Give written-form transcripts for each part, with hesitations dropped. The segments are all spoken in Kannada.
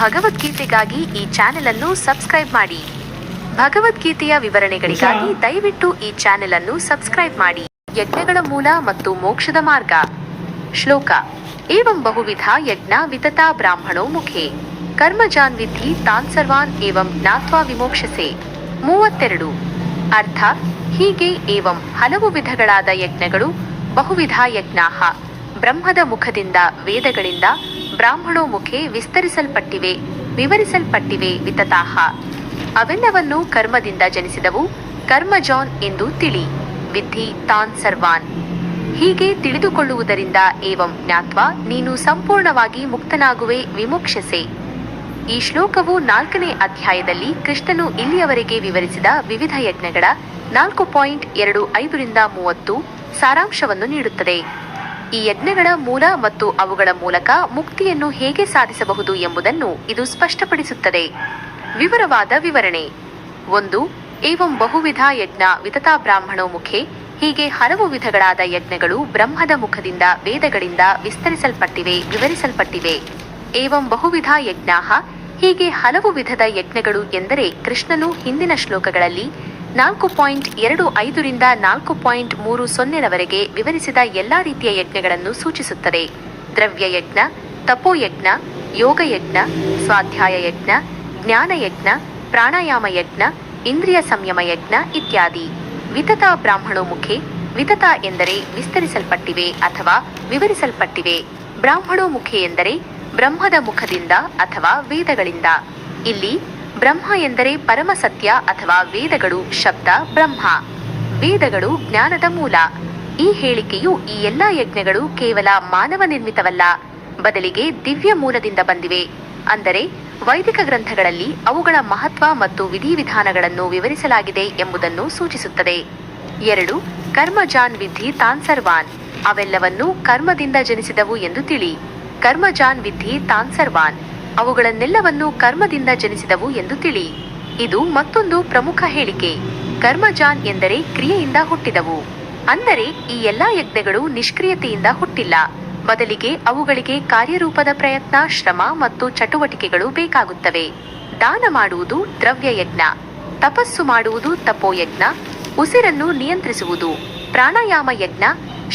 ಭಗವದ್ಗೀತೆಗಾಗಿ ಈ ಚಾನೆಲ್ ಅನ್ನು ಸಬ್ಸ್ಕ್ರೈಬ್ ಮಾಡಿ. ಭಗವದ್ಗೀತೆಯ ವಿವರಣೆಗಳಿಗಾಗಿ ದಯವಿಟ್ಟು ಈ ಚಾನೆಲ್ ಅನ್ನು ಸಬ್ಸ್ಕ್ರೈಬ್ ಮಾಡಿ. ಯಜ್ಞಗಳ ಮೂಲ ಮತ್ತು ಮೋಕ್ಷದ ಮಾರ್ಗ. ಶ್ಲೋಕ. ಏವಂ ಬಹುವಿಧ ಯಜ್ಞ ವಿತತಾ ಬ್ರಾಹ್ಮಣೋ ಮುಖೇ ಕರ್ಮಜಾನ್ ವಿಧಿ ತಾನ್ ಸರ್ವಾನ್ ಏವಂ ಜ್ಞಾತ್ವಾ ವಿಮೋಕ್ಷಸೆ. 32. ಅರ್ಥ. ಹೀಗೆ ಏವಂ ಹಲವು ವಿಧಗಳಾದ ಯಜ್ಞಗಳು, ಬಹುವಿಧ ಯಜ್ಞಾಃ ಬ್ರಹ್ಮದ ಮುಖದಿಂದ ವೇದಗಳಿಂದ, ಬ್ರಾಹ್ಮಣೋ ಮುಖೇ ವಿಸ್ತರಿಸಲ್ಪಟ್ಟಿವೆ, ವಿವರಿಸಲ್ಪಟ್ಟಿವೆ, ವಿತತಾಃ ಅವೆಲ್ಲವನ್ನು ಕರ್ಮದಿಂದ ಜನಿಸಿದವು, ಕರ್ಮಜಾನ್ ಎಂದು ತಿಳಿ. ವಿಧಿ ತಾನ್ ಸರ್ವಾನ್. ಹೀಗೆ ತಿಳಿದುಕೊಳ್ಳುವುದರಿಂದ ಏವಂ ಜ್ಞಾತ್ವಾ ನೀನು ಸಂಪೂರ್ಣವಾಗಿ ಮುಕ್ತನಾಗುವೆ, ವಿಮೋಕ್ಷಸೆ. ಈ ಶ್ಲೋಕವು 4ನೇ ಅಧ್ಯಾಯದಲ್ಲಿ ಕೃಷ್ಣನು ಇಲ್ಲಿಯವರೆಗೆ ವಿವರಿಸಿದ ವಿವಿಧ ಯಜ್ಞಗಳ 4.25-30 ಸಾರಾಂಶವನ್ನು ನೀಡುತ್ತದೆ. ಈ ಯಜ್ಞಗಳ ಮೂಲ ಮತ್ತು ಅವುಗಳ ಮೂಲಕ ಮುಕ್ತಿಯನ್ನು ಹೇಗೆ ಸಾಧಿಸಬಹುದು ಎಂಬುದನ್ನು ಇದು ಸ್ಪಷ್ಟಪಡಿಸುತ್ತದೆ. ವಿವರವಾದ ವಿವರಣೆ. 1. ಏವಂ ಬಹುವಿಧ ಯಜ್ಞ ವಿತತಾ ಬ್ರಾಹ್ಮಣೋ ಮುಖೇ. ಹೀಗೆ ಹಲವು ವಿಧಗಳಾದ ಯಜ್ಞಗಳು ಬ್ರಹ್ಮದ ಮುಖದಿಂದ ವೇದಗಳಿಂದ ವಿಸ್ತರಿಸಲ್ಪಟ್ಟಿವೆ, ವಿವರಿಸಲ್ಪಟ್ಟಿವೆ. ಏವಂ ಬಹುವಿಧ ಯಜ್ಞಾಃ. ಹೀಗೆ ಹಲವು ವಿಧದ ಯಜ್ಞಗಳು ಎಂದರೆ ಕೃಷ್ಣನು ಹಿಂದಿನ ಶ್ಲೋಕಗಳಲ್ಲಿ 4.25-4.30 ವಿವರಿಸಿದ ಎಲ್ಲಾ ರೀತಿಯ ಯಜ್ಞಗಳನ್ನು ಸೂಚಿಸುತ್ತದೆ. ದ್ರವ್ಯಯಜ್ಞ, ತಪೋಯಜ್ಞ, ಯೋಗಯಜ್ಞ, ಸ್ವಾಧ್ಯಾಯ ಯಜ್ಞ, ಜ್ಞಾನಯಜ್ಞ, ಪ್ರಾಣಾಯಾಮ ಯಜ್ಞ, ಇಂದ್ರಿಯ ಸಂಯಮ ಯಜ್ಞ ಇತ್ಯಾದಿ. ವಿತತಾ ಬ್ರಾಹ್ಮಣೋ ಮುಖೇ. ವಿತತ ಎಂದರೆ ವಿಸ್ತರಿಸಲ್ಪಟ್ಟಿವೆ ಅಥವಾ ವಿವರಿಸಲ್ಪಟ್ಟಿವೆ. ಬ್ರಾಹ್ಮಣೋ ಮುಖೇ ಎಂದರೆ ಬ್ರಹ್ಮದ ಮುಖದಿಂದ ಅಥವಾ ವೇದಗಳಿಂದ. ಇಲ್ಲಿ ಬ್ರಹ್ಮ ಎಂದರೆ ಪರಮ ಸತ್ಯ ಅಥವಾ ವೇದಗಳು ಶಬ್ದ ಬ್ರಹ್ಮ. ವೇದಗಳು ಜ್ಞಾನದ ಮೂಲ. ಈ ಹೇಳಿಕೆಯು ಈ ಎಲ್ಲಾ ಯಜ್ಞಗಳು ಕೇವಲ ಮಾನವ ನಿರ್ಮಿತವಲ್ಲ, ಬದಲಿಗೆ ದಿವ್ಯ ಮೂಲದಿಂದ ಬಂದಿವೆ. ಅಂದರೆ ವೈದಿಕ ಗ್ರಂಥಗಳಲ್ಲಿ ಅವುಗಳ ಮಹತ್ವ ಮತ್ತು ವಿಧಿವಿಧಾನಗಳನ್ನು ವಿವರಿಸಲಾಗಿದೆ ಎಂಬುದನ್ನು ಸೂಚಿಸುತ್ತದೆ. 2. ಕರ್ಮಜಾನ್ ವಿಧಿ ತಾನ್ ಸರ್ವಾನ್. ಅವೆಲ್ಲವನ್ನೂ ಕರ್ಮದಿಂದ ಜನಿಸಿದವು ಎಂದು ತಿಳಿ. ಕರ್ಮಜಾನ್ ವಿಧಿ ತಾನ್ ಸರ್ವಾನ್. ಅವುಗಳನ್ನೆಲ್ಲವನ್ನೂ ಕರ್ಮದಿಂದ ಜನಿಸಿದವು ಎಂದು ತಿಳಿ. ಇದು ಮತ್ತೊಂದು ಪ್ರಮುಖ ಹೇಳಿಕೆ. ಕರ್ಮಜಾನ್ ಎಂದರೆ ಕ್ರಿಯೆಯಿಂದ ಹುಟ್ಟಿದವು. ಅಂದರೆ ಈ ಎಲ್ಲಾ ಯಜ್ಞಗಳು ನಿಷ್ಕ್ರಿಯತೆಯಿಂದ ಹುಟ್ಟಿಲ್ಲ, ಬದಲಿಗೆ ಅವುಗಳಿಗೆ ಕಾರ್ಯರೂಪದ ಪ್ರಯತ್ನ, ಶ್ರಮ ಮತ್ತು ಚಟುವಟಿಕೆಗಳು ಬೇಕಾಗುತ್ತವೆ. ದಾನ ಮಾಡುವುದು ದ್ರವ್ಯಯಜ್ಞ, ತಪಸ್ಸು ಮಾಡುವುದು ತಪೋಯಜ್ಞ, ಉಸಿರನ್ನು ನಿಯಂತ್ರಿಸುವುದು ಪ್ರಾಣಾಯಾಮ ಯಜ್ಞ,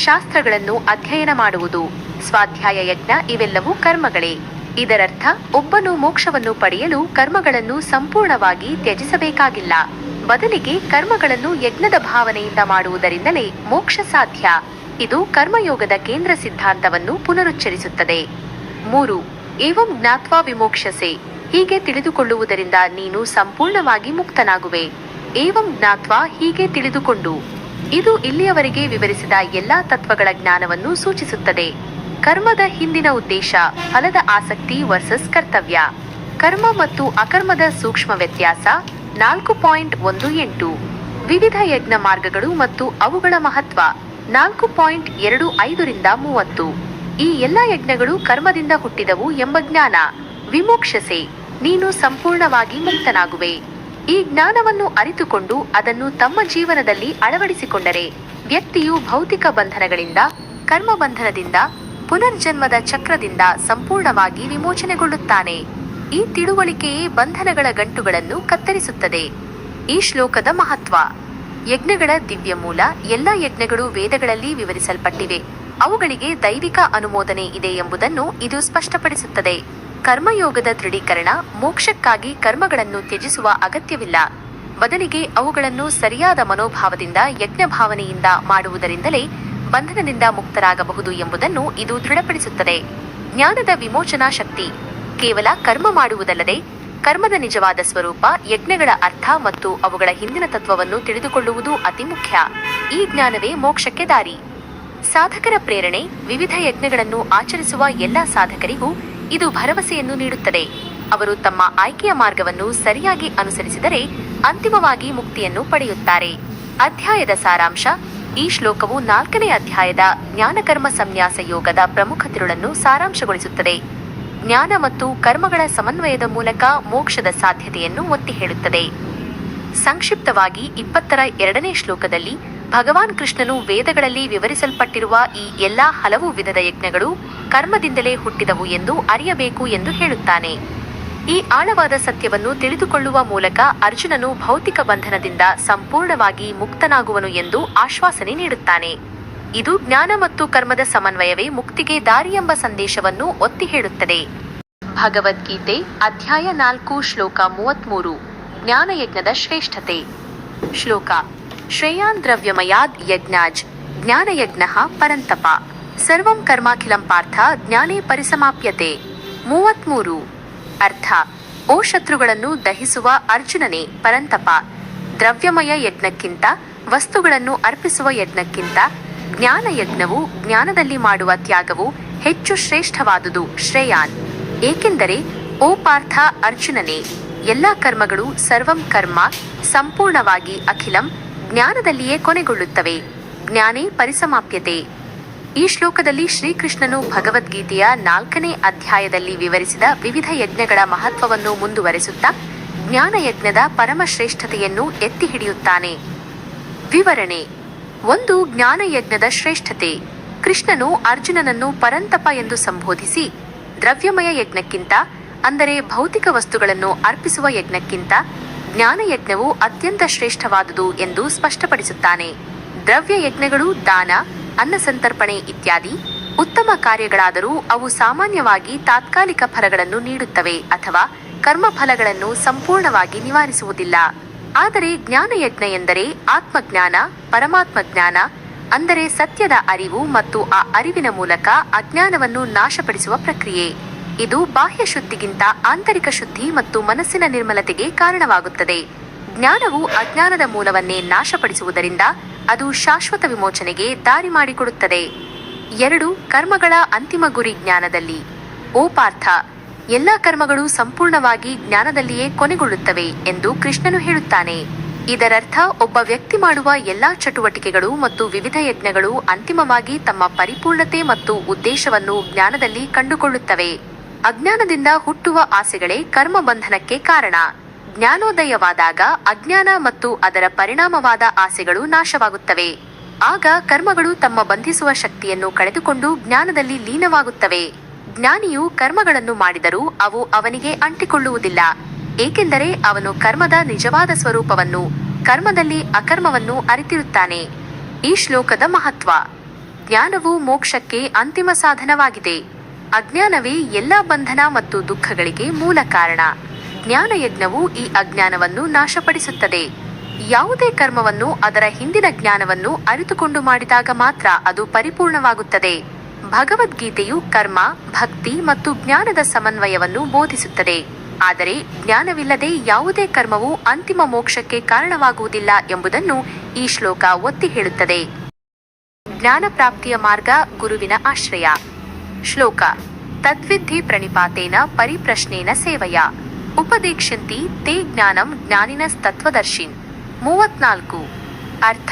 ಶಾಸ್ತ್ರಗಳನ್ನು ಅಧ್ಯಯನ ಮಾಡುವುದು ಸ್ವಾಧ್ಯಾಯ ಯಜ್ಞ ಇವೆಲ್ಲವೂ ಕರ್ಮಗಳೇ. ಇದರರ್ಥ ಒಬ್ಬನು ಮೋಕ್ಷವನ್ನು ಪಡೆಯಲು ಕರ್ಮಗಳನ್ನು ಸಂಪೂರ್ಣವಾಗಿ ತ್ಯಜಿಸಬೇಕಾಗಿಲ್ಲ, ಬದಲಿಗೆ ಕರ್ಮಗಳನ್ನು ಯಜ್ಞದ ಭಾವನೆಯಿಂದ ಮಾಡುವುದರಿಂದಲೇ ಮೋಕ್ಷ ಸಾಧ್ಯ. ಇದು ಕರ್ಮಯೋಗದ ಕೇಂದ್ರ ಸಿದ್ಧಾಂತವನ್ನು ಪುನರುಚ್ಚರಿಸುತ್ತದೆ. 3. ಏವಂ ಜ್ಞಾತ್ವಾ ವಿಮೋಕ್ಷಸೆ. ಹೀಗೆ ತಿಳಿದುಕೊಳ್ಳುವುದರಿಂದ ನೀನು ಸಂಪೂರ್ಣವಾಗಿ ಮುಕ್ತನಾಗುವೆ. ಏವಂ ಜ್ಞಾತ್ವಾ ಹೀಗೆ ತಿಳಿದುಕೊಂಡು. ಇದು ಇಲ್ಲಿಯವರೆಗೆ ವಿವರಿಸಿದ ಎಲ್ಲಾ ತತ್ವಗಳ ಜ್ಞಾನವನ್ನು ಸೂಚಿಸುತ್ತದೆ. ಕರ್ಮದ ಹಿಂದಿನ ಉದ್ದೇಶ, ಫಲದ ಆಸಕ್ತಿ ವರ್ಸಸ್ ಕರ್ತವ್ಯ. ಕರ್ಮ ಮತ್ತು ಅಕರ್ಮದ ಸೂಕ್ಷ್ಮ ವ್ಯತ್ಯಾಸ. 4.18. ವಿವಿಧ ಯಜ್ಞ ಮಾರ್ಗಗಳು ಮತ್ತು ಅವುಗಳ ಮಹತ್ವ. 4.25-30. ಈ ಎಲ್ಲಾ ಯಜ್ಞಗಳು ಕರ್ಮದಿಂದ ಹುಟ್ಟಿದವು ಎಂಬ ಜ್ಞಾನ. ವಿಮೋಕ್ಷಸೆ. ನೀನು ಸಂಪೂರ್ಣವಾಗಿ ಮುಕ್ತನಾಗುವೆ. ಈ ಜ್ಞಾನವನ್ನು ಅರಿತುಕೊಂಡು ಅದನ್ನು ತಮ್ಮ ಜೀವನದಲ್ಲಿ ಅಳವಡಿಸಿಕೊಂಡರೆ ವ್ಯಕ್ತಿಯು ಭೌತಿಕ ಬಂಧನಗಳಿಂದ, ಕರ್ಮ ಬಂಧನದಿಂದ, ಪುನರ್ಜನ್ಮದ ಚಕ್ರದಿಂದ ಸಂಪೂರ್ಣವಾಗಿ ವಿಮೋಚನೆಗೊಳ್ಳುತ್ತಾನೆ. ಈ ತಿಳುವಳಿಕೆಯೇ ಬಂಧನಗಳ ಗಂಟುಗಳನ್ನು ಕತ್ತರಿಸುತ್ತದೆ. ಈ ಶ್ಲೋಕದ ಮಹತ್ವ. ಯಜ್ಞಗಳ ದಿವ್ಯ ಮೂಲ. ಎಲ್ಲ ಯಜ್ಞಗಳು ವೇದಗಳಲ್ಲಿ ವಿವರಿಸಲ್ಪಟ್ಟಿವೆ. ಅವುಗಳಿಗೆ ದೈವಿಕ ಅನುಮೋದನೆ ಇದೆ ಎಂಬುದನ್ನು ಇದು ಸ್ಪಷ್ಟಪಡಿಸುತ್ತದೆ. ಕರ್ಮಯೋಗದ ದೃಢೀಕರಣ. ಮೋಕ್ಷಕ್ಕಾಗಿ ಕರ್ಮಗಳನ್ನು ತ್ಯಜಿಸುವ ಅಗತ್ಯವಿಲ್ಲ, ಬದಲಿಗೆ ಅವುಗಳನ್ನು ಸರಿಯಾದ ಮನೋಭಾವದಿಂದ, ಯಜ್ಞ ಭಾವನೆಯಿಂದ ಮಾಡುವುದರಿಂದಲೇ ಬಂಧನದಿಂದ ಮುಕ್ತರಾಗಬಹುದು ಎಂಬುದನ್ನು ಇದು ದೃಢಪಡಿಸುತ್ತದೆ. ಜ್ಞಾನದ ವಿಮೋಚನಾ ಶಕ್ತಿ. ಕೇವಲ ಕರ್ಮ ಮಾಡುವುದಲ್ಲದೆ ಕರ್ಮದ ನಿಜವಾದ ಸ್ವರೂಪ, ಯಜ್ಞಗಳ ಅರ್ಥ ಮತ್ತು ಅವುಗಳ ಹಿಂದಿನ ತತ್ವವನ್ನು ತಿಳಿದುಕೊಳ್ಳುವುದು ಅತಿ ಮುಖ್ಯ. ಈ ಜ್ಞಾನವೇ ಮೋಕ್ಷಕ್ಕೆ ದಾರಿ. ಸಾಧಕರ ಪ್ರೇರಣೆ. ವಿವಿಧ ಯಜ್ಞಗಳನ್ನು ಆಚರಿಸುವ ಎಲ್ಲಾ ಸಾಧಕರಿಗೂ ಇದು ಭರವಸೆಯನ್ನು ನೀಡುತ್ತದೆ. ಅವರು ತಮ್ಮ ಆಯ್ಕೆಯ ಮಾರ್ಗವನ್ನು ಸರಿಯಾಗಿ ಅನುಸರಿಸಿದರೆ ಅಂತಿಮವಾಗಿ ಮುಕ್ತಿಯನ್ನು ಪಡೆಯುತ್ತಾರೆ. ಅಧ್ಯಾಯದ ಸಾರಾಂಶ. ಈ ಶ್ಲೋಕವು 4ನೇ ಅಧ್ಯಾಯದ ಜ್ಞಾನಕರ್ಮ ಸಂನ್ಯಾಸ ಯೋಗದ ಪ್ರಮುಖ ತಿರುಳನ್ನು ಸಾರಾಂಶಗೊಳಿಸುತ್ತದೆ. ಜ್ಞಾನ ಮತ್ತು ಕರ್ಮಗಳ ಸಮನ್ವಯದ ಮೂಲಕ ಮೋಕ್ಷದ ಸಾಧ್ಯತೆಯನ್ನು ಒತ್ತಿ ಹೇಳುತ್ತದೆ. ಸಂಕ್ಷಿಪ್ತವಾಗಿ 22ನೇ ಶ್ಲೋಕದಲ್ಲಿ ಭಗವಾನ್ ಕೃಷ್ಣನು ವೇದಗಳಲ್ಲಿ ವಿವರಿಸಲ್ಪಟ್ಟಿರುವ ಈ ಎಲ್ಲಾ ಹಲವು ವಿಧದ ಯಜ್ಞಗಳು ಕರ್ಮದಿಂದಲೇ ಹುಟ್ಟಿದವು ಎಂದು ಅರಿಯಬೇಕು ಎಂದು ಹೇಳುತ್ತಾನೆ. ಈ ಆಳವಾದ ಸತ್ಯವನ್ನು ತಿಳಿದುಕೊಳ್ಳುವ ಮೂಲಕ ಅರ್ಜುನನು ಭೌತಿಕ ಬಂಧನದಿಂದ ಸಂಪೂರ್ಣವಾಗಿ ಮುಕ್ತನಾಗುವನು ಎಂದು ಆಶ್ವಾಸನೆ ನೀಡುತ್ತಾನೆ. ಇದು ಜ್ಞಾನ ಮತ್ತು ಕರ್ಮದ ಸಮನ್ವಯವೇ ಮುಕ್ತಿಗೆ ದಾರಿ ಎಂಬ ಸಂದೇಶವನ್ನು ಒತ್ತಿ ಹೇಳುತ್ತದೆ. ಭಗವದ್ಗೀತೆ ಅಧ್ಯಾಯ 4 ಶ್ಲೋಕ 33 ಜ್ಞಾನಯಜ್ಞದ ಶ್ರೇಷ್ಠತೆ. ಶ್ಲೋಕ: ಶ್ರೇಯಾನ್ ದ್ರವ್ಯಮಯಾದ್ ಯಜ್ಞಾಜ್ ಜ್ಞಾನಯಜ್ಞಃ ಪರಂತಪ ಸರ್ವಂ ಕರ್ಮಾಖಿಲಂ ಪಾರ್ಥ ಜ್ಞಾನೇ ಪರಿಸಮಾಪ್ಯತೆ. 33 ಅರ್ಥ: ಓ ಶತ್ರುಗಳನ್ನು ದಹಿಸುವ ಅರ್ಜುನನೇ ಪರಂತಪ, ದ್ರವ್ಯಮಯ ಯಜ್ಞಕ್ಕಿಂತ, ವಸ್ತುಗಳನ್ನು ಅರ್ಪಿಸುವ ಯಜ್ಞಕ್ಕಿಂತ ಜ್ಞಾನ ಯಜ್ಞವು, ಜ್ಞಾನದಲ್ಲಿ ಮಾಡುವ ತ್ಯಾಗವು ಹೆಚ್ಚು ಶ್ರೇಷ್ಠವಾದುದು. ಶ್ರೇಯಾನ್, ಏಕೆಂದರೆ ಓ ಪಾರ್ಥ ಅರ್ಜುನನೇ, ಎಲ್ಲ ಕರ್ಮಗಳು ಸರ್ವಂ ಕರ್ಮ ಸಂಪೂರ್ಣವಾಗಿ ಅಖಿಲಂ ಜ್ಞಾನದಲ್ಲಿಯೇ ಕೊನೆಗೊಳ್ಳುತ್ತವೆ. ಜ್ಞಾನೇ ಪರಿಸಮಾಪ್ಯತೆ. ಈ ಶ್ಲೋಕದಲ್ಲಿ ಶ್ರೀಕೃಷ್ಣನು ಭಗವದ್ಗೀತೆಯ 4ನೇ ಅಧ್ಯಾಯದಲ್ಲಿ ವಿವರಿಸಿದ ವಿವಿಧ ಯಜ್ಞಗಳ ಮಹತ್ವವನ್ನು ಮುಂದುವರೆಸುತ್ತಾ ಜ್ಞಾನಯಜ್ಞದ ಪರಮಶ್ರೇಷ್ಠತೆಯನ್ನು ಎತ್ತಿ ಹಿಡಿಯುತ್ತಾನೆ. ವಿವರಣೆ: 1. ಜ್ಞಾನಯಜ್ಞದ ಶ್ರೇಷ್ಠತೆ. ಕೃಷ್ಣನು ಅರ್ಜುನನನ್ನು ಪರಂತಪ ಎಂದು ಸಂಬೋಧಿಸಿ, ದ್ರವ್ಯಮಯ ಯಜ್ಞಕ್ಕಿಂತ, ಅಂದರೆ ಭೌತಿಕ ವಸ್ತುಗಳನ್ನು ಅರ್ಪಿಸುವ ಯಜ್ಞಕ್ಕಿಂತ ಜ್ಞಾನಯಜ್ಞವು ಅತ್ಯಂತ ಶ್ರೇಷ್ಠವಾದುದು ಎಂದು ಸ್ಪಷ್ಟಪಡಿಸುತ್ತಾನೆ. ದ್ರವ್ಯ ಯಜ್ಞಗಳು ದಾನ, ಅನ್ನ ಸಂತರ್ಪಣೆ ಇತ್ಯಾದಿ ಉತ್ತಮ ಕಾರ್ಯಗಳಾದರೂ ಅವು ಸಾಮಾನ್ಯವಾಗಿ ತಾತ್ಕಾಲಿಕ ಫಲಗಳನ್ನು ನೀಡುತ್ತವೆ ಅಥವಾ ಕರ್ಮಫಲಗಳನ್ನು ಸಂಪೂರ್ಣವಾಗಿ ನಿವಾರಿಸುವುದಿಲ್ಲ. ಆದರೆ ಜ್ಞಾನಯಜ್ಞ ಎಂದರೆ ಆತ್ಮಜ್ಞಾನ, ಪರಮಾತ್ಮ ಜ್ಞಾನ, ಅಂದರೆ ಸತ್ಯದ ಅರಿವು ಮತ್ತು ಆ ಅರಿವಿನ ಮೂಲಕ ಅಜ್ಞಾನವನ್ನು ನಾಶಪಡಿಸುವ ಪ್ರಕ್ರಿಯೆ. ಇದು ಬಾಹ್ಯ ಶುದ್ಧಿಗಿಂತ ಆಂತರಿಕ ಶುದ್ಧಿ ಮತ್ತು ಮನಸ್ಸಿನ ನಿರ್ಮಲತೆಗೆ ಕಾರಣವಾಗುತ್ತದೆ. ಜ್ಞಾನವು ಅಜ್ಞಾನದ ಮೂಲವನ್ನೇ ನಾಶಪಡಿಸುವುದರಿಂದ ಅದು ಶಾಶ್ವತ ವಿಮೋಚನೆಗೆ ದಾರಿ ಮಾಡಿಕೊಡುತ್ತದೆ. 2. ಕರ್ಮಗಳ ಅಂತಿಮ ಗುರಿ ಜ್ಞಾನದಲ್ಲಿ. ಓ ಪಾರ್ಥ, ಎಲ್ಲ ಕರ್ಮಗಳು ಸಂಪೂರ್ಣವಾಗಿ ಜ್ಞಾನದಲ್ಲಿಯೇ ಕೊನೆಗೊಳ್ಳುತ್ತವೆ ಎಂದು ಕೃಷ್ಣನು ಹೇಳುತ್ತಾನೆ. ಇದರರ್ಥ ಒಬ್ಬ ವ್ಯಕ್ತಿ ಮಾಡುವ ಎಲ್ಲಾ ಚಟುವಟಿಕೆಗಳು ಮತ್ತು ವಿವಿಧ ಯಜ್ಞಗಳು ಅಂತಿಮವಾಗಿ ತಮ್ಮ ಪರಿಪೂರ್ಣತೆ ಮತ್ತು ಉದ್ದೇಶವನ್ನು ಜ್ಞಾನದಲ್ಲಿ ಕಂಡುಕೊಳ್ಳುತ್ತವೆ. ಅಜ್ಞಾನದಿಂದ ಹುಟ್ಟುವ ಆಸೆಗಳೇ ಕರ್ಮ ಬಂಧನಕ್ಕೆ ಕಾರಣ. ಜ್ಞಾನೋದಯವಾದಾಗ ಅಜ್ಞಾನ ಮತ್ತು ಅದರ ಪರಿಣಾಮವಾದ ಆಸೆಗಳು ನಾಶವಾಗುತ್ತವೆ. ಆಗ ಕರ್ಮಗಳು ತಮ್ಮ ಬಂಧಿಸುವ ಶಕ್ತಿಯನ್ನು ಕಳೆದುಕೊಂಡು ಜ್ಞಾನದಲ್ಲಿ ಲೀನವಾಗುತ್ತವೆ. ಜ್ಞಾನಿಯು ಕರ್ಮಗಳನ್ನು ಮಾಡಿದರೂ ಅವು ಅವನಿಗೆ ಅಂಟಿಕೊಳ್ಳುವುದಿಲ್ಲ, ಏಕೆಂದರೆ ಅವನು ಕರ್ಮದ ನಿಜವಾದ ಸ್ವರೂಪವನ್ನು, ಕರ್ಮದಲ್ಲಿ ಅಕರ್ಮವನ್ನು ಅರಿತಿರುತ್ತಾನೆ. ಈ ಶ್ಲೋಕದ ಮಹತ್ವ: ಜ್ಞಾನವು ಮೋಕ್ಷಕ್ಕೆ ಅಂತಿಮ ಸಾಧನವಾಗಿದೆ. ಅಜ್ಞಾನವೇ ಎಲ್ಲ ಬಂಧನ ಮತ್ತು ದುಃಖಗಳಿಗೆ ಮೂಲ ಕಾರಣ. ಜ್ಞಾನಯಜ್ಞವು ಈ ಅಜ್ಞಾನವನ್ನು ನಾಶಪಡಿಸುತ್ತದೆ. ಯಾವುದೇ ಕರ್ಮವನ್ನು ಅದರ ಹಿಂದಿನ ಜ್ಞಾನವನ್ನು ಅರಿತುಕೊಂಡು ಮಾಡಿದಾಗ ಮಾತ್ರ ಅದು ಪರಿಪೂರ್ಣವಾಗುತ್ತದೆ. ಭಗವದ್ಗೀತೆಯು ಕರ್ಮ, ಭಕ್ತಿ ಮತ್ತು ಜ್ಞಾನದ ಸಮನ್ವಯವನ್ನು ಬೋಧಿಸುತ್ತದೆ. ಆದರೆ ಜ್ಞಾನವಿಲ್ಲದೆ ಯಾವುದೇ ಕರ್ಮವು ಅಂತಿಮ ಮೋಕ್ಷಕ್ಕೆ ಕಾರಣವಾಗುವುದಿಲ್ಲ ಎಂಬುದನ್ನು ಈ ಶ್ಲೋಕ ಒತ್ತಿ ಹೇಳುತ್ತದೆ. ಜ್ಞಾನ ಪ್ರಾಪ್ತಿಯ ಮಾರ್ಗ, ಗುರುವಿನ ಆಶ್ರಯ. ಶ್ಲೋಕ: ತದ್ವಿಧಿ ಪ್ರಣಿಪಾತೇನ ಪರಿಪ್ರಶ್ನೇನ ಸೇವಯ ಉಪದೇಕ್ಷ್ಯಂತಿ ತೇ ಜ್ಞಾನಂ ಜ್ಞಾನಿನಸ್ತತ್ವದರ್ಶಿನ್. 34 ಅರ್ಥ: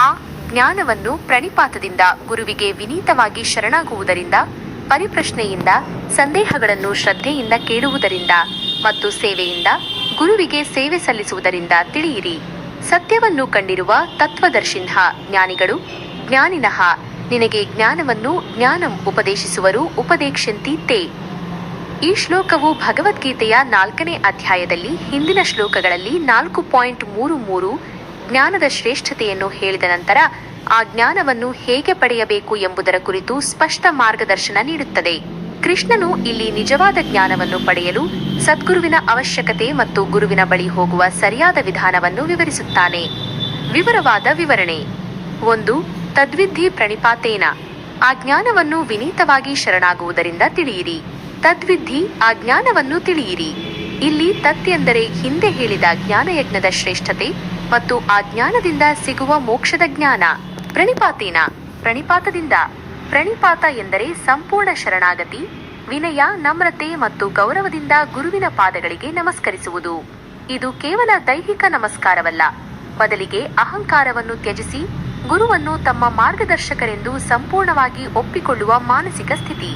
ಆ ಜ್ಞಾನವನ್ನು ಪ್ರಣಿಪಾತದಿಂದ, ಗುರುವಿಗೆ ವಿನೀತವಾಗಿ ಶರಣಾಗುವುದರಿಂದ, ಪರಿಪ್ರಶ್ನೆಯಿಂದ, ಸಂದೇಹಗಳನ್ನು ಶ್ರದ್ಧೆಯಿಂದ ಕೇಳುವುದರಿಂದ ಮತ್ತು ಸೇವೆಯಿಂದ, ಗುರುವಿಗೆ ಸೇವೆ ಸಲ್ಲಿಸುವುದರಿಂದ ತಿಳಿಯಿರಿ. ಸತ್ಯವನ್ನು ಕಂಡಿರುವ ತತ್ವದರ್ಶಿನಃ ಜ್ಞಾನಿಗಳು, ಜ್ಞಾನಿನಃ ನಿನಗೆ ಜ್ಞಾನವನ್ನು ಜ್ಞಾನಂ ಉಪದೇಶಿಸುವರು. ಉಪದೇಕ್ಷ್ಯಂತಿ ತೇ. ಈ ಶ್ಲೋಕವು ಭಗವದ್ಗೀತೆಯ 4ನೇ ಅಧ್ಯಾಯದಲ್ಲಿ ಹಿಂದಿನ ಶ್ಲೋಕಗಳಲ್ಲಿ 4.33 ಜ್ಞಾನದ ಶ್ರೇಷ್ಠತೆಯನ್ನು ಹೇಳಿದ ನಂತರ ಆ ಜ್ಞಾನವನ್ನು ಹೇಗೆ ಪಡೆಯಬೇಕು ಎಂಬುದರ ಕುರಿತು ಸ್ಪಷ್ಟ ಮಾರ್ಗದರ್ಶನ ನೀಡುತ್ತದೆ. ಕೃಷ್ಣನು ಇಲ್ಲಿ ನಿಜವಾದ ಜ್ಞಾನವನ್ನು ಪಡೆಯಲು ಸದ್ಗುರುವಿನ ಅವಶ್ಯಕತೆ ಮತ್ತು ಗುರುವಿನ ಬಳಿ ಹೋಗುವ ಸರಿಯಾದ ವಿಧಾನವನ್ನು ವಿವರಿಸುತ್ತಾನೆ. ವಿವರವಾದ ವಿವರಣೆ: 1. ತದ್ವಿಧಿ ಪ್ರಣಿಪಾತೇನ, ಆ ಜ್ಞಾನವನ್ನು ವಿನೀತವಾಗಿ ಶರಣಾಗುವುದರಿಂದ ತಿಳಿಯಿರಿ. ತದ್ವಿಧಿ, ಆ ಜ್ಞಾನವನ್ನು ತಿಳಿಯಿರಿ. ಇಲ್ಲಿ ತತ್ ಎಂದರೆ ಹಿಂದೆ ಹೇಳಿದ ಜ್ಞಾನಯಜ್ಞದ ಶ್ರೇಷ್ಠತೆ ಮತ್ತು ಆ ಜ್ಞಾನದಿಂದ ಸಿಗುವ ಮೋಕ್ಷದ ಜ್ಞಾನ. ಪ್ರಣಿಪಾತೇನ, ಪ್ರಣಿಪಾತದಿಂದ. ಪ್ರಣಿಪಾತ ಎಂದರೆ ಸಂಪೂರ್ಣ ಶರಣಾಗತಿ, ವಿನಯ, ನಮ್ರತೆ ಮತ್ತು ಗೌರವದಿಂದ ಗುರುವಿನ ಪಾದಗಳಿಗೆ ನಮಸ್ಕರಿಸುವುದು. ಇದು ಕೇವಲ ದೈಹಿಕ ನಮಸ್ಕಾರವಲ್ಲ, ಬದಲಿಗೆ ಅಹಂಕಾರವನ್ನು ತ್ಯಜಿಸಿ ಗುರುವನ್ನು ತಮ್ಮ ಮಾರ್ಗದರ್ಶಕರೆಂದು ಸಂಪೂರ್ಣವಾಗಿ ಒಪ್ಪಿಕೊಳ್ಳುವ ಮಾನಸಿಕ ಸ್ಥಿತಿ.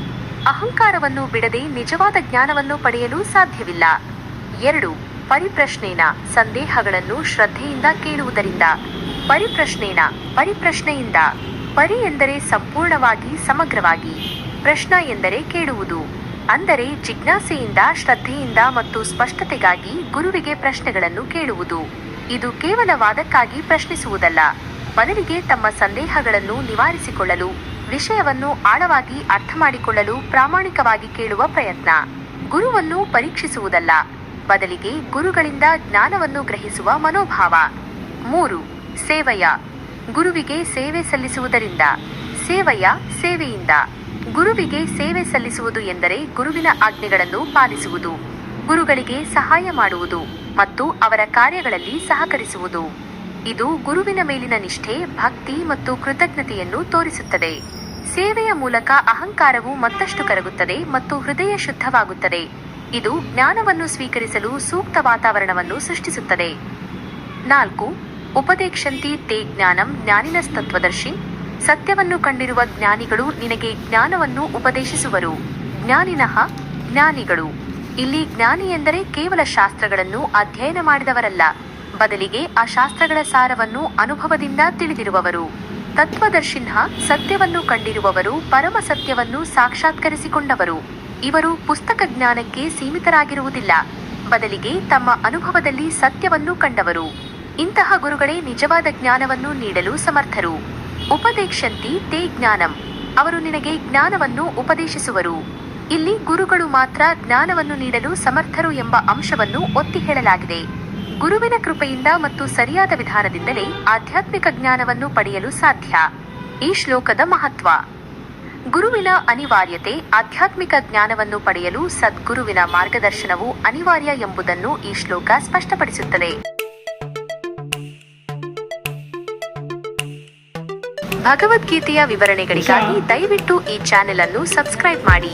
ಅಹಂಕಾರವನ್ನು ಬಿಡದೆ ನಿಜವಾದ ಜ್ಞಾನವನ್ನು ಪಡೆಯಲು ಸಾಧ್ಯವಿಲ್ಲ. 2. ಪರಿಪ್ರಶ್ನೇನ, ಸಂದೇಹಗಳನ್ನು ಶ್ರದ್ಧೆಯಿಂದ ಕೇಳುವುದರಿಂದ. ಪರಿಪ್ರಶ್ನೇನ, ಪರಿಪ್ರಶ್ನೆಯಿಂದ. ಪರಿ ಎಂದರೆ ಸಂಪೂರ್ಣವಾಗಿ, ಸಮಗ್ರವಾಗಿ. ಪ್ರಶ್ನ ಎಂದರೆ ಕೇಳುವುದು. ಅಂದರೆ ಜಿಜ್ಞಾಸೆಯಿಂದ, ಶ್ರದ್ಧೆಯಿಂದ ಮತ್ತು ಸ್ಪಷ್ಟತೆಗಾಗಿ ಗುರುವಿಗೆ ಪ್ರಶ್ನೆಗಳನ್ನು ಕೇಳುವುದು. ಇದು ಕೇವಲ ವಾದಕ್ಕಾಗಿ ಪ್ರಶ್ನಿಸುವುದಲ್ಲ, ಬದಲಿಗೆ ತಮ್ಮ ಸಂದೇಹಗಳನ್ನು ನಿವಾರಿಸಿಕೊಳ್ಳಲು, ವಿಷಯವನ್ನು ಆಳವಾಗಿ ಅರ್ಥಮಾಡಿಕೊಳ್ಳಲು ಪ್ರಾಮಾಣಿಕವಾಗಿ ಕೇಳುವ ಪ್ರಯತ್ನ. ಗುರುವನ್ನು ಪರೀಕ್ಷಿಸುವುದಲ್ಲ, ಬದಲಿಗೆ ಗುರುಗಳಿಂದ ಜ್ಞಾನವನ್ನು ಗ್ರಹಿಸುವ ಮನೋಭಾವ. 3. ಸೇವೆಯ. ಗುರುವಿಗೆ ಸೇವೆ ಸಲ್ಲಿಸುವುದರಿಂದ. ಸೇವೆಯ, ಸೇವೆಯಿಂದ. ಗುರುವಿಗೆ ಸೇವೆ ಸಲ್ಲಿಸುವುದು ಎಂದರೆ ಗುರುವಿನ ಆಜ್ಞೆಗಳನ್ನು ಪಾಲಿಸುವುದು, ಗುರುಗಳಿಗೆ ಸಹಾಯ ಮಾಡುವುದು ಮತ್ತು ಅವರ ಕಾರ್ಯಗಳಲ್ಲಿ ಸಹಕರಿಸುವುದು. ಇದು ಗುರುವಿನ ಮೇಲಿನ ನಿಷ್ಠೆ, ಭಕ್ತಿ ಮತ್ತು ಕೃತಜ್ಞತೆಯನ್ನು ತೋರಿಸುತ್ತದೆ. ಸೇವೆಯ ಮೂಲಕ ಅಹಂಕಾರವು ಮತ್ತಷ್ಟು ಕರಗುತ್ತದೆ ಮತ್ತು ಹೃದಯ ಶುದ್ಧವಾಗುತ್ತದೆ. ಇದು ಜ್ಞಾನವನ್ನು ಸ್ವೀಕರಿಸಲು ಸೂಕ್ತ ವಾತಾವರಣವನ್ನು ಸೃಷ್ಟಿಸುತ್ತದೆ. 4. ಉಪದೇಕ್ಷಂತಿ ತೇ ಜ್ಞಾನಂ ಜ್ಞಾನಿನಸ್ತತ್ವದರ್ಶಿ. ಸತ್ಯವನ್ನು ಕಂಡಿರುವ ಜ್ಞಾನಿಗಳು ನಿನಗೆ ಜ್ಞಾನವನ್ನು ಉಪದೇಶಿಸುವರು. ಜ್ಞಾನಿನಃ, ಜ್ಞಾನಿಗಳು. ಇಲ್ಲಿ ಜ್ಞಾನಿ ಎಂದರೆ ಕೇವಲ ಶಾಸ್ತ್ರಗಳನ್ನು ಅಧ್ಯಯನ ಮಾಡಿದವರಲ್ಲ, ಬದಲಿಗೆ ಆ ಶಾಸ್ತ್ರಗಳ ಸಾರವನ್ನು ಅನುಭವದಿಂದ ತಿಳಿದಿರುವವರು. ತತ್ವದರ್ಶಿನಃ, ಸತ್ಯವನ್ನು ಕಂಡಿರುವವರು, ಪರಮ ಸತ್ಯವನ್ನು ಸಾಕ್ಷಾತ್ಕರಿಸಿಕೊಂಡವರು. ಇವರು ಪುಸ್ತಕ ಜ್ಞಾನಕ್ಕೆ ಸೀಮಿತರಾಗಿರುವುದಿಲ್ಲ, ಬದಲಿಗೆ ತಮ್ಮ ಅನುಭವದಲ್ಲಿ ಸತ್ಯವನ್ನು ಕಂಡವರು. ಇಂತಹ ಗುರುಗಳೇ ನಿಜವಾದ ಜ್ಞಾನವನ್ನು ನೀಡಲು ಸಮರ್ಥರು. ಉಪದೇಕ್ಷಂತಿ ತೇ ಜ್ಞಾನಂ. ಅವರು ನಿನಗೆ ಜ್ಞಾನವನ್ನು ಉಪದೇಶಿಸುವರು. ಇಲ್ಲಿ ಗುರುಗಳು ಮಾತ್ರ ಜ್ಞಾನವನ್ನು ನೀಡಲು ಸಮರ್ಥರು ಎಂಬ ಅಂಶವನ್ನು ಒತ್ತಿ ಹೇಳಲಾಗಿದೆ. ಗುರುವಿನ ಕೃಪೆಯಿಂದ ಮತ್ತು ಸರಿಯಾದ ವಿಧಾನದಿಂದಲೇ ಆಧ್ಯಾತ್ಮಿಕ ಜ್ಞಾನವನ್ನು ಪಡೆಯಲು ಸಾಧ್ಯ. ಈ ಶ್ಲೋಕದ ಮಹತ್ವ. ಗುರುವಿನ ಅನಿವಾರ್ಯತೆ. ಆಧ್ಯಾತ್ಮಿಕ ಜ್ಞಾನವನ್ನು ಪಡೆಯಲು ಸದ್ಗುರುವಿನ ಮಾರ್ಗದರ್ಶನವು ಅನಿವಾರ್ಯ ಎಂಬುದನ್ನು ಈ ಶ್ಲೋಕ ಸ್ಪಷ್ಟಪಡಿಸುತ್ತದೆ. ಭಗವದ್ಗೀತೆಯ ವಿವರಣೆಗಳಿಗಾಗಿ ದಯವಿಟ್ಟು ಈ ಚಾನೆಲ್ ಅನ್ನು ಸಬ್ಸ್ಕ್ರೈಬ್ ಮಾಡಿ.